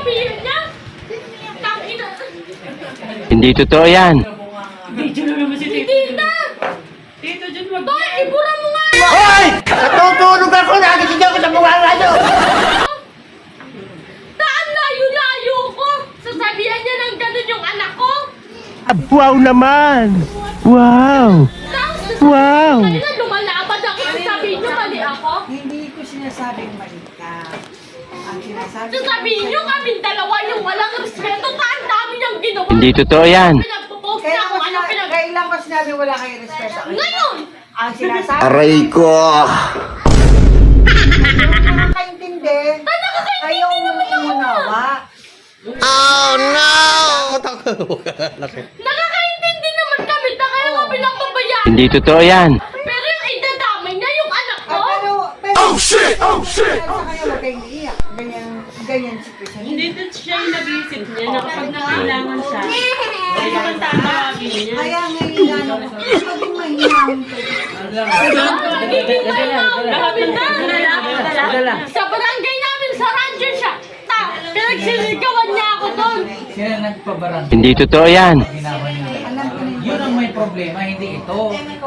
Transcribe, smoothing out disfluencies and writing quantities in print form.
sasabihin niya? Tangina. Hindi totoo yan. Video na naman si Tito. Hindi na! Tito Jun, wag. Boy, ibura mo nga! Hoy! Natutulog ako! Nagising ako sa bunga radyo! Saan layo-layo ko? Sasabihan niya ng ganun yung anak ko? Wow naman! Wow! Tapos, Wow! kanina lumalabad ako. Sasabihin niyo mali ako? Hindi ko sinasabing mali ka. Ang sinasabi Sasabihin niyo kaming dalawa yung walang respeto. Ang dami niyang ginawa. Hindi totoo yan. Pinagpo-post Kaya niya ko kung ano pinag... kailan ko sinabi wala kayong respeto. Ngayon! Ang sinasabi, Aray ko! nakakaintindi. Ayaw mo umunawa. Oh no! Nakakaintindi naman kami na kaya mo pinapabayaan. Hindi totoo yan. Pero yung idadamay niya yung anak ko. Pero, oh shit! Oh shit! Sa kanya huwag kayong iiyak. Ganyan sitwasyon. Hindi din siya yung nag-iisip niya na kapag nangailangan siya, ay naman tatawagin niya. Kaya ngayon gano'n, maging mahinahon ka. Nagiging mahinahon na. Sa barangay namin, sa rancho siya. Pinagsiligawan niya ako doon. Sila nagpabarang. Hindi totoo yan. Ginawa niyo. Alam ko na Yun ang may problema, hindi ito. yun.